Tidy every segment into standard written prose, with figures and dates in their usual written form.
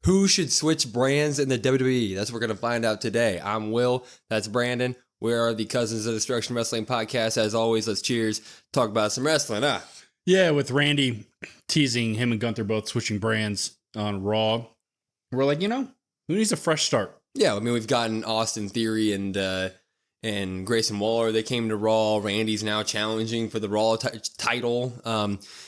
Who should switch brands in the WWE? That's what we're going to find out today. I'm Will. That's Brandon. We are the Cousins of Destruction Wrestling Podcast. As always, let's cheers. Talk about some wrestling, huh? Yeah, with Randy teasing him and Gunther both switching brands on Raw. We're like, who needs a fresh start? Yeah, I mean, we've gotten Austin Theory and Grayson Waller. They came to Raw. Randy's now challenging for the Raw title.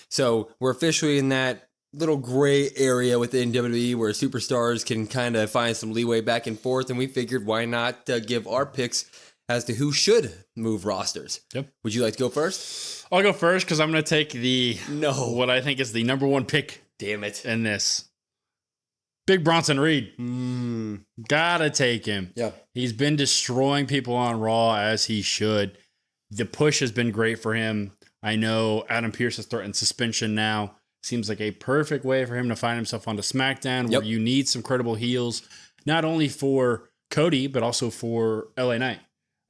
So we're officially in that little gray area within WWE where superstars can kind of find some leeway back and forth. And we figured, why not give our picks as to who should move rosters. Yep. Would you like to go first? I'll go first because I'm going to take what I think is the number one pick. Damn it. In this. Big Bronson Reed. Gotta take him. Yeah. He's been destroying people on Raw as he should. The push has been great for him. I know Adam Pearce has threatened suspension now. Seems like a perfect way for him to find himself onto SmackDown where you need some credible heels, not only for Cody, but also for LA Knight.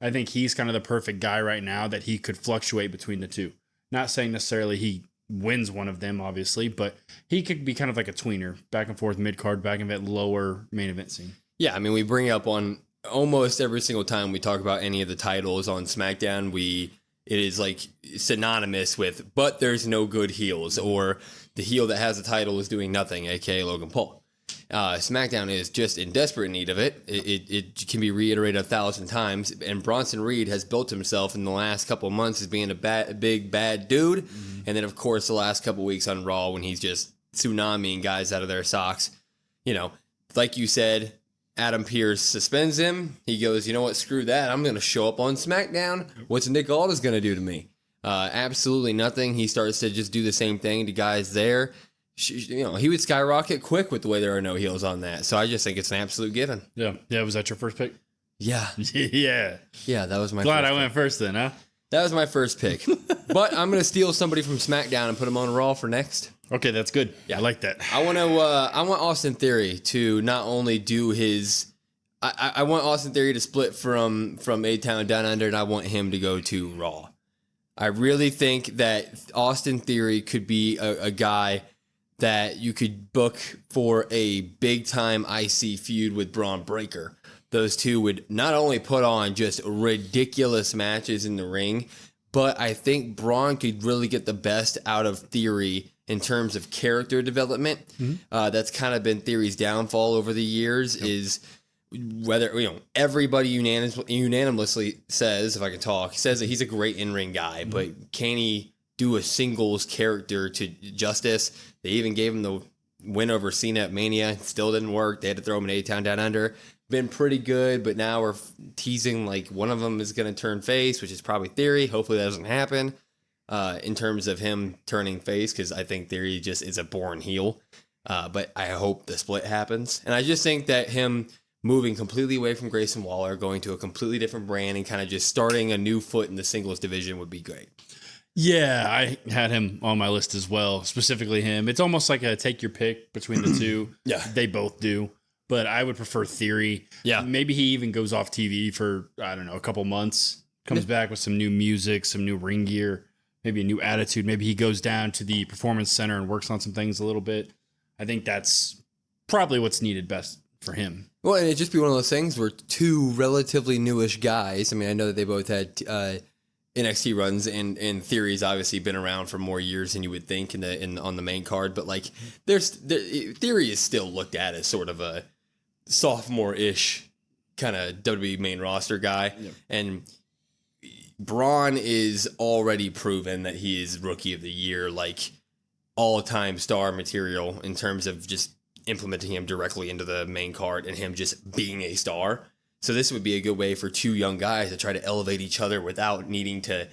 I think he's kind of the perfect guy right now that he could fluctuate between the two. Not saying necessarily he wins one of them, obviously, but he could be kind of like a tweener, back and forth mid-card, back and forth lower main event scene. Yeah, I mean, we bring up on almost every single time we talk about any of the titles on SmackDown, it is like synonymous with, but there's no good heels, or the heel that has the title is doing nothing, aka Logan Paul. SmackDown is just in desperate need of it. It can be reiterated 1,000 times, and Bronson Reed has built himself in the last couple of months as being a big bad dude, and then of course the last couple of weeks on Raw when he's just tsunamiing guys out of their socks. Like you said, Adam Pearce suspends him. He goes, you know what, screw that. I'm going to show up on SmackDown. What's Nick Aldis going to do to me? Absolutely nothing. He starts to just do the same thing to guys there. He would skyrocket quick with the way there are no heels on that. So I just think it's an absolute given. Yeah. Yeah. Was that your first pick? Yeah. Yeah. Yeah, that was my Glad first I went first then, huh? That was my first pick. But I'm going to steal somebody from SmackDown and put him on Raw for next. Okay, that's good. Yeah. I like that. I want Austin Theory to not only do his... I want Austin Theory to split from A-Town Down Under, and I want him to go to Raw. I really think that Austin Theory could be a guy that you could book for a big-time IC feud with Braun Breaker. Those two would not only put on just ridiculous matches in the ring, but I think Braun could really get the best out of Theory in terms of character development. That's kind of been Theory's downfall over the years, is whether, everybody unanimously says, if I can talk, says that he's a great in-ring guy, but can he do a singles character to justice? They even gave him the win over Cena at Mania. It still didn't work. They had to throw him in A-Town Down Under. Been pretty good, but now we're teasing like one of them is going to turn face, which is probably Theory. Hopefully that doesn't happen in terms of him turning face, because I think Theory just is a born heel. But I hope the split happens. And I just think that him moving completely away from Grayson Waller, going to a completely different brand, and kind of just starting a new foot in the singles division would be great. Yeah, I had him on my list as well, specifically him. It's almost like a take your pick between the two. Yeah. They both do. But I would prefer Theory. Yeah. Maybe he even goes off TV for, I don't know, a couple months, comes back with some new music, some new ring gear, maybe a new attitude. Maybe he goes down to the Performance Center and works on some things a little bit. I think that's probably what's needed best for him. Well, and it'd just be one of those things where two relatively newish guys, I mean, I know that they both had NXT runs, and Theory's obviously been around for more years than you would think on the main card, but like Theory is still looked at as sort of a sophomore-ish kind of WWE main roster guy. Yep. And Braun is already proven that he is Rookie of the Year, like all-time star material in terms of just implementing him directly into the main card and him just being a star. So this would be a good way for two young guys to try to elevate each other without needing to,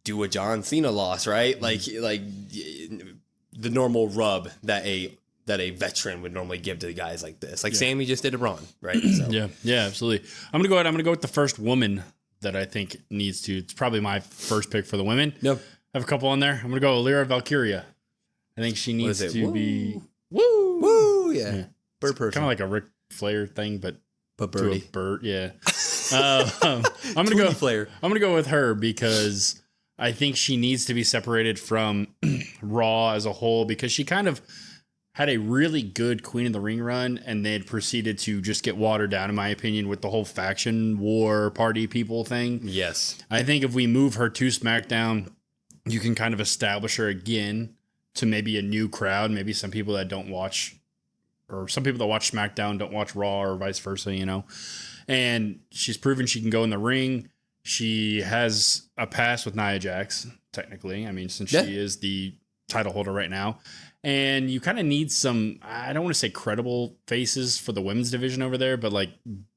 do a John Cena loss, right? Like the normal rub that a veteran would normally give to the guys like this. Like Sammy just did to Braun, right? So. Yeah, absolutely. I'm going to go with the first woman that I think needs to. It's probably my first pick for the women. Yep. I have a couple on there. I'm going to go Lyra Valkyria. I think she needs to be... Woo! Yeah. Bird person. Kind of like a Ric Flair thing, but birdie. To a bird, yeah. I'm gonna go with her because I think she needs to be separated from Raw as a whole, because she kind of had a really good Queen of the Ring run, and then proceeded to just get watered down, in my opinion, with the whole faction war party people thing. Yes. I think if we move her to SmackDown, you can kind of establish her again to maybe a new crowd, maybe some people that don't watch, or some people that watch SmackDown don't watch Raw, or vice versa, you know. And she's proven she can go in the ring. She has a pass with Nia Jax, technically. I mean, since she is the title holder right now. And you kind of need some, I don't want to say credible faces for the women's division over there, but like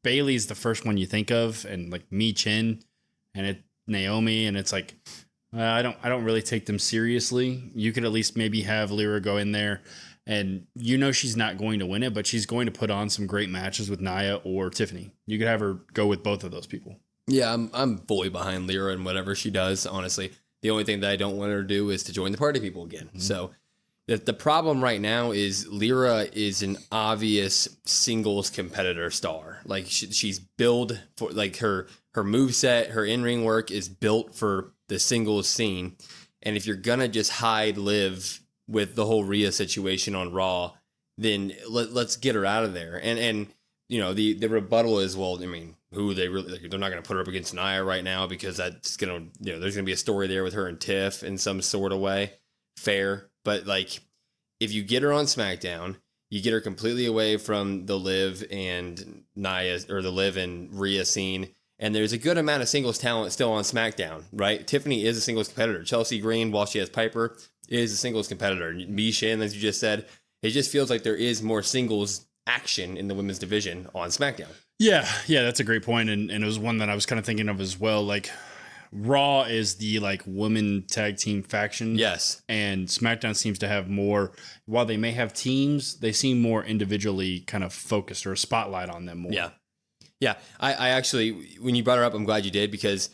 Bailey's the first one you think of, and like Mi Chin and Naomi, and it's like, I don't really take them seriously. You could at least maybe have Lyra go in there, and you know she's not going to win it, but she's going to put on some great matches with Nia or Tiffany. You could have her go with both of those people. Yeah, I'm fully behind Lyra and whatever she does, honestly. The only thing that I don't want her to do is to join the party people again. Mm-hmm. So the problem right now is Lyra is an obvious singles competitor star. Like she's built for, like her moveset, her in-ring work is built for the singles scene. And if you're going to just hide Liv with the whole Rhea situation on Raw, then let's get her out of there. And you know, the rebuttal is, well, I mean, who they really, like, they're not going to put her up against Nia right now because that's going to, you know, there's going to be a story there with her and Tiff in some sort of way. Fair. But like, if you get her on SmackDown, you get her completely away from the Liv and Nia, or the Liv and Rhea scene. And there's a good amount of singles talent still on SmackDown, right? Tiffany is a singles competitor. Chelsea Green, while she has Piper, is a singles competitor. Mi Shin, as you just said, it just feels like there is more singles action in the women's division on SmackDown. Yeah, that's a great point, and it was one that I was kind of thinking of as well. Like, Raw is the like women tag team faction. Yes. And SmackDown seems to have more, while they may have teams, they seem more individually kind of focused, or a spotlight on them more. Yeah. Yeah. I actually, when you brought her up, I'm glad you did, because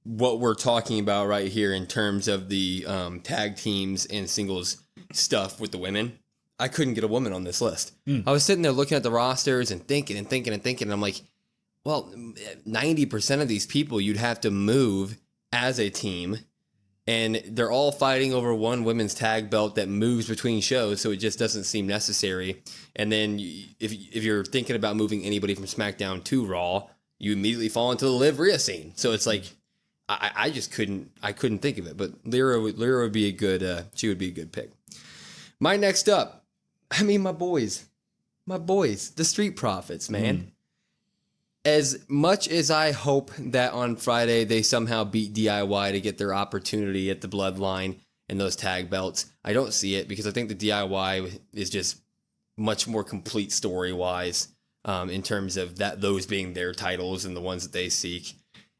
what we're talking about right here in terms of the tag teams and singles stuff with the women, I couldn't get a woman on this list. I was sitting there looking at the rosters and thinking. And I'm like, well, 90% of these people you'd have to move as a team, and they're all fighting over one women's tag belt that moves between shows, so it just doesn't seem necessary. And then if you're thinking about moving anybody from SmackDown to Raw, you immediately fall into the Liv Rhea scene. So it's like, I just couldn't think of it. But Lyra would be a good, she would be a good pick. My next up, I mean, my boys, the Street Profits, man. As much as I hope that on Friday they somehow beat DIY to get their opportunity at the Bloodline and those tag belts, I don't see it, because I think the DIY is just much more complete story-wise in terms of those being their titles and the ones that they seek.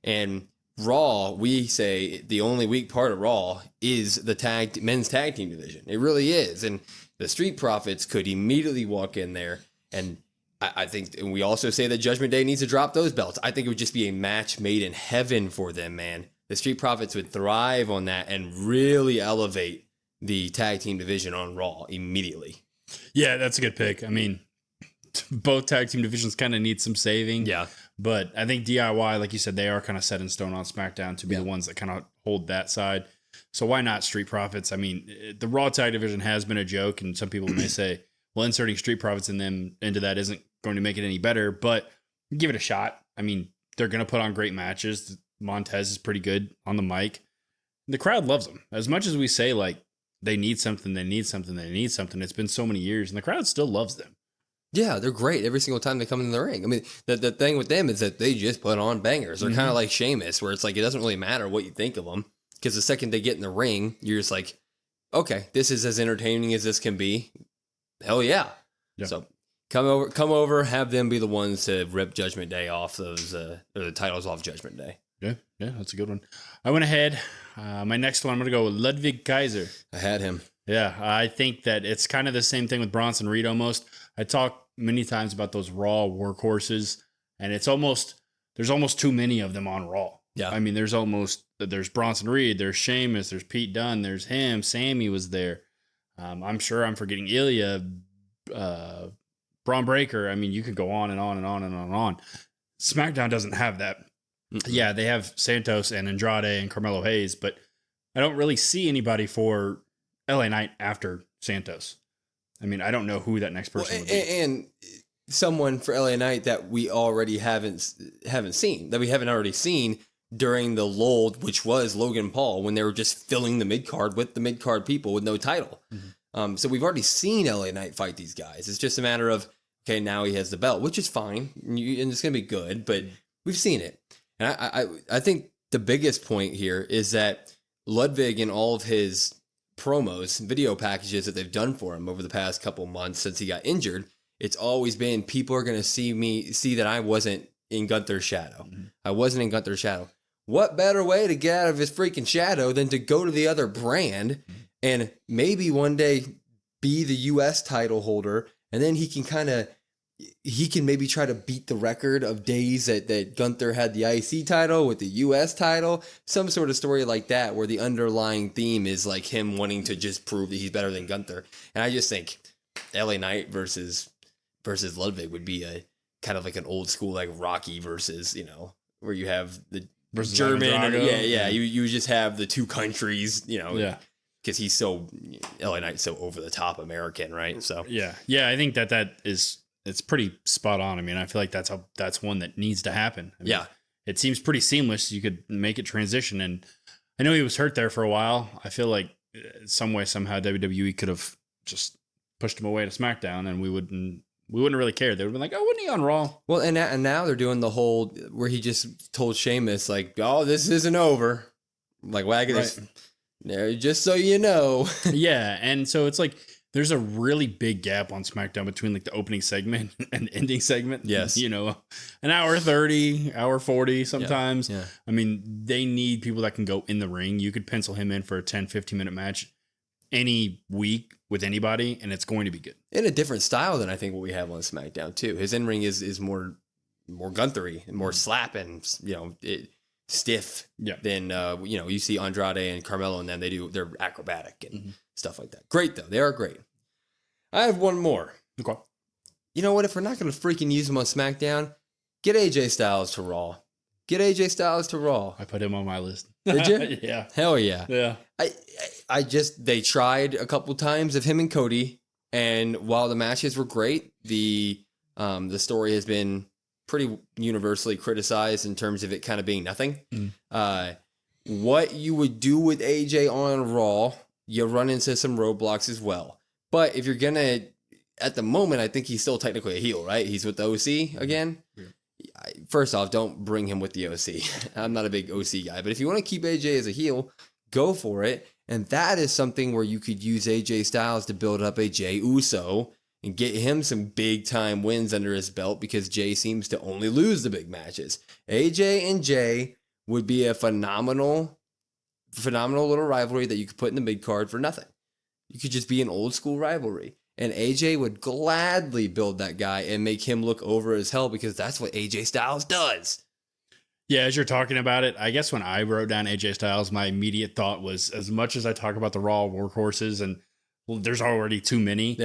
And Raw, we say the only weak part of Raw is the men's tag team division. It really is. And the Street Profits could immediately walk in there, and I think, and we also say that Judgment Day needs to drop those belts. I think it would just be a match made in heaven for them, man. The Street Profits would thrive on that and really elevate the tag team division on Raw immediately. Yeah, that's a good pick. I mean, both tag team divisions kind of need some saving. Yeah. But I think DIY, like you said, they are kind of set in stone on SmackDown to be the ones that kind of hold that side. So why not Street Profits? I mean, the Raw tag division has been a joke, and some people may say, well, inserting Street Profits into that isn't going to make it any better, but give it a shot. I mean, they're going to put on great matches. Montez is pretty good on the mic. The crowd loves them. As much as we say, like, they need something. It's been so many years, and the crowd still loves them. Yeah, they're great every single time they come in the ring. I mean, the thing with them is that they just put on bangers. They're kind of like Sheamus, where it's like, it doesn't really matter what you think of them, because the second they get in the ring, you're just like, okay, this is as entertaining as this can be. Hell yeah. So come over, have them be the ones to rip Judgment Day off those, or the titles off Judgment Day. Yeah, that's a good one. I went ahead. My next one, I'm going to go with Ludwig Kaiser. I had him. Yeah, I think that it's kind of the same thing with Bronson Reed almost. I talk many times about those Raw workhorses, and there's almost too many of them on Raw. Yeah. I mean, there's Bronson Reed, there's Sheamus, there's Pete Dunne, there's him, Sammy was there. I'm sure I'm forgetting Ilya, Braun Breaker. I mean, you could go on and on and on and on and on. SmackDown doesn't have that. Yeah, they have Santos and Andrade and Carmelo Hayes, but I don't really see anybody for LA Knight after Santos. I mean, I don't know who that next person would be. And someone for LA Knight that we already haven't seen, that we haven't already seen during the lull, which was Logan Paul, when they were just filling the mid card with the mid card people with no title. So we've already seen LA Knight fight these guys. It's just a matter of, okay, now he has the belt, which is fine, and it's going to be good, but we've seen it. And I think the biggest point here is that Ludwig and all of his promos, video packages that they've done for him over the past couple months since he got injured, it's always been, people are going to see that I wasn't in Gunther's shadow. I wasn't in Gunther's shadow. What better way to get out of his freaking shadow than to go to the other brand and maybe one day be the U.S. title holder, and then he can maybe try to beat the record of days that Gunther had the IC title with the US title, some sort of story like that, where the underlying theme is like him wanting to just prove that he's better than Gunther. And I just think LA Knight versus Ludwig would be a kind of like an old school, like Rocky versus, where you have the Versus German. Yeah. You just have the two countries, Yeah. Because LA Knight's so over the top American, right? So Yeah. I think it's pretty spot on. I mean, I feel like that's one that needs to happen. I mean, yeah. It seems pretty seamless. You could make it transition. And I know he was hurt there for a while. I feel like some way, somehow WWE could have just pushed him away to SmackDown and we wouldn't really care. They would have been like, oh, wasn't he on Raw? Well, and now they're doing the whole where he just told Sheamus, like, oh, this isn't over. Like, wagging his, just so you know. Yeah. And so it's like, there's a really big gap on SmackDown between like the opening segment and the ending segment. Yes. An hour 30, hour 40 sometimes. Yeah. I mean, they need people that can go in the ring. You could pencil him in for a 10, 15-minute match any week with anybody, and it's going to be good. In a different style than I think what we have on SmackDown, too. His in-ring is more Gunther-y, more slapping, stiff than, you see Andrade and Carmelo, and then they're acrobatic and stuff like that. Great, though. They are great. I have one more. Okay. You know what? If we're not going to freaking use him on SmackDown, get AJ Styles to Raw. Get AJ Styles to Raw. I put him on my list. Did you? Yeah. Hell yeah. Yeah. They tried a couple times of him and Cody, and while the matches were great, the story has been pretty universally criticized in terms of it kind of being nothing. What you would do with AJ on Raw, you run into some roadblocks as well. But if you're gonna, at the moment, I think he's still technically a heel, right? He's with the OC again. Yeah. First off, don't bring him with the OC. I'm not a big OC guy, but if you want to keep AJ as a heel, go for it. And that is something where you could use AJ Styles to build up a Jey Uso and get him some big time wins under his belt, because Jey seems to only lose the big matches. AJ and Jey would be a phenomenal little rivalry that you could put in the mid card for nothing. You could just be an old school rivalry. And AJ would gladly build that guy and make him look over as hell, because that's what AJ Styles does. Yeah, as you're talking about it, I guess when I wrote down AJ Styles, my immediate thought was, as much as I talk about the Raw workhorses, and there's already too many,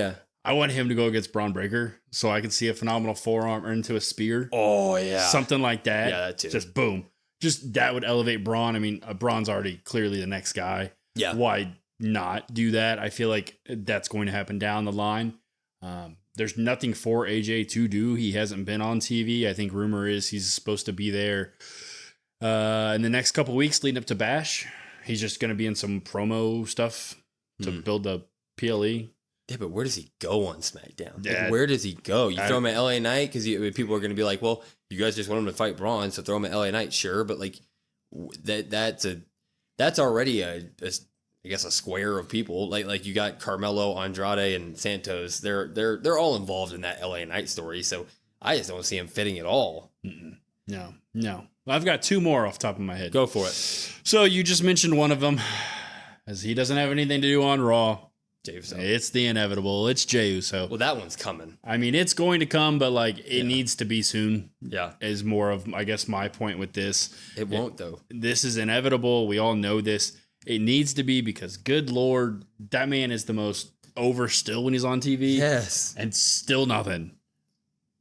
I want him to go against Braun Breaker so I can see a phenomenal forearm into a spear. Oh, yeah. Something like that. Yeah, that too. Just boom. Just that would elevate Braun. I mean, Braun's already clearly the next guy. Yeah. Why not do that? I feel like that's going to happen down the line. There's nothing for AJ to do. He hasn't been on TV. I think rumor is he's supposed to be there in the next couple weeks leading up to Bash. He's just going to be in some promo stuff to build the PLE. Yeah, but where does he go on SmackDown? Like, where does he go? You throw him at LA Knight because people are going to be like, well, you guys just want him to fight Braun, so throw him at LA Knight, sure. But like that's already a square of people. Like you got Carmelo, Andrade, and Santos. They're all involved in that LA Knight story. So I just don't see him fitting at all. No. I've got two more off the top of my head. Go for it. So you just mentioned one of them, as he doesn't have anything to do on Raw. Jey Uso. It's the inevitable. It's Jey Uso. Well, that one's coming. I mean, it's going to come, but like it needs to be soon. Yeah. Is more of, I guess, my point with this. It won't, though. This is inevitable. We all know this. It needs to be, because good Lord, that man is the most over still when he's on TV. Yes. And still nothing.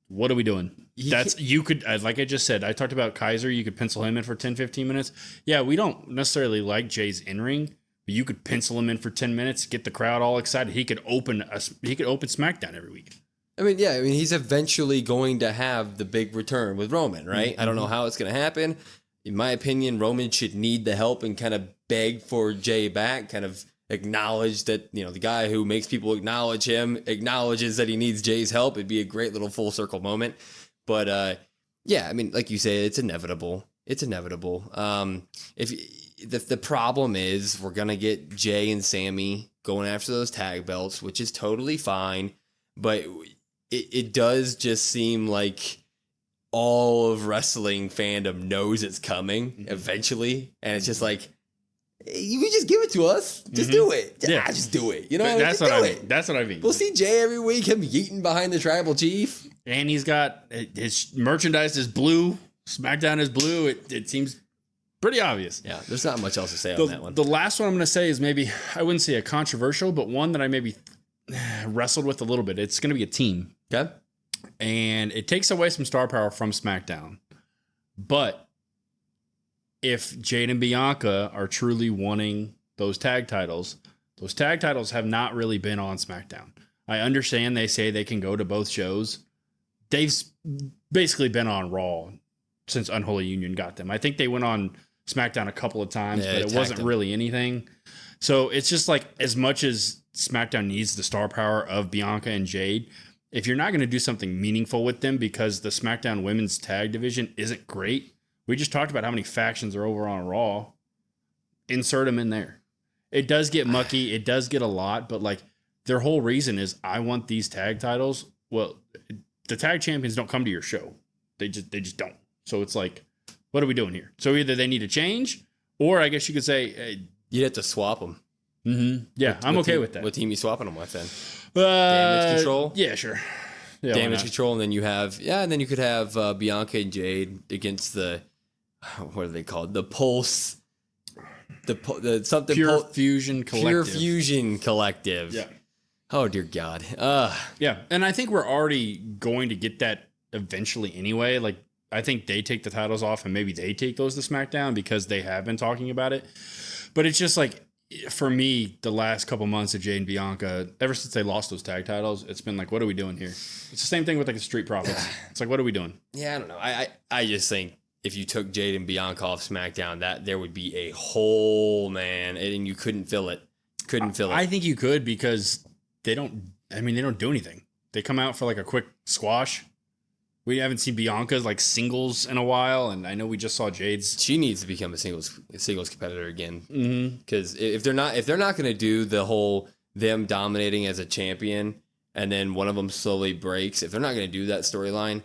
What are we doing? You could, like I just said, I talked about Kaiser. You could pencil him in for 10, 15 minutes. Yeah, we don't necessarily like Jay's in-ring, But you could pencil him in for 10 minutes, get the crowd all excited. He could open SmackDown every week. I mean, he's eventually going to have the big return with Roman, right? Mm-hmm. I don't know how it's going to happen. In my opinion, Roman should need the help and kind of beg for Jey back, kind of acknowledge that, the guy who makes people acknowledge him acknowledges that he needs Jey's help. It'd be a great little full circle moment. But I mean, like you say, it's inevitable. If the problem is we're going to get Jey and Sami going after those tag belts, which is totally fine. But it does just seem like all of wrestling fandom knows it's coming eventually. And it's just like, you can just give it to us. Just do it. Yeah, just do it. That's what I mean. That's what I mean. We'll see Jey every week, him yeeting behind the tribal chief. And he's got his merchandise is blue. SmackDown is blue. It seems pretty obvious. Yeah, there's not much else to say on that one. The last one I'm going to say is maybe, I wouldn't say a controversial, but one that I maybe wrestled with a little bit. It's going to be a team. Okay. And it takes away some star power from SmackDown. But if Jade and Bianca are truly wanting those tag titles have not really been on SmackDown. I understand they say they can go to both shows. They've basically been on Raw since Unholy Union got them. I think they went on SmackDown a couple of times, but it wasn't really anything. So it's just like, as much as SmackDown needs the star power of Bianca and Jade, if you're not going to do something meaningful with them because the SmackDown women's tag division isn't great, we just talked about how many factions are over on Raw. Insert them in there. It does get mucky. It does get a lot, but like, their whole reason is, I want these tag titles. Well, the tag champions don't come to your show. They just don't. So it's like, what are we doing here? So either they need to change, or I guess you could say, hey, you'd have to swap them. Mm-hmm. Yeah, I'm okay with that. What team you swapping them with then? Damage Control? Yeah, sure. Yeah, Damage Control, and then you could have Bianca and Jade against the, what are they called? The Pulse, the something Pure Fusion Collective. Pure Fusion Collective. Yeah. Oh dear God. Yeah, and I think we're already going to get that eventually anyway. Like, I think they take the titles off and maybe they take those to SmackDown because they have been talking about it. But it's just like, for me, the last couple months of Jey and Bianca, ever since they lost those tag titles, it's been like, what are we doing here? It's the same thing with like the Street Profits. It's like, what are we doing? Yeah, I don't know. I just think if you took Jade and Bianca off SmackDown, that there would be a hole, man, and you couldn't fill it. I think you could, because they don't do anything. They come out for like a quick squash. We haven't seen Bianca's like singles in a while, and I know we just saw Jade's. She needs to become a singles competitor again. Because if they're not going to do the whole them dominating as a champion, and then one of them slowly breaks, if they're not going to do that storyline,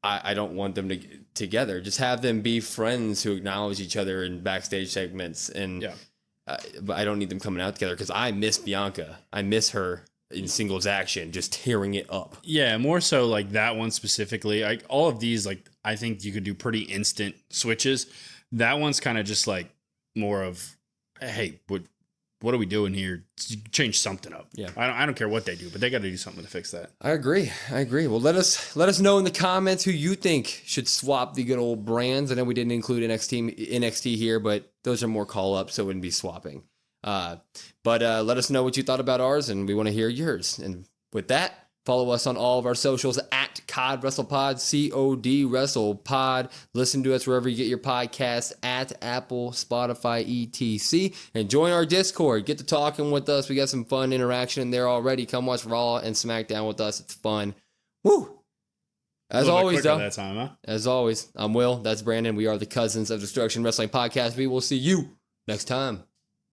I don't want them together. Just have them be friends who acknowledge each other in backstage segments, and but I don't need them coming out together, because I miss Bianca. I miss her in singles action, just tearing it up. Yeah, more so like that one specifically. Like all of these, like I think you could do pretty instant switches. That one's kind of just like more of, hey, what are we doing here? Change something up. Yeah, I don't care what they do, but they got to do something to fix that. I agree. Well, let us know in the comments who you think should swap the good old brands. I know we didn't include NXT here, but those are more call ups, so it wouldn't be swapping. But let us know what you thought about ours, and we want to hear yours. And with that, follow us on all of our socials at COD WrestlePod, COD WrestlePod. Listen to us wherever you get your podcasts, at Apple, Spotify, etc. And join our Discord. Get to talking with us. We got some fun interaction in there already. Come watch Raw and SmackDown with us. It's fun. Woo! As always, though. That time, huh? As always, I'm Will. That's Brandon. We are the Cousins of Destruction Wrestling Podcast. We will see you next time.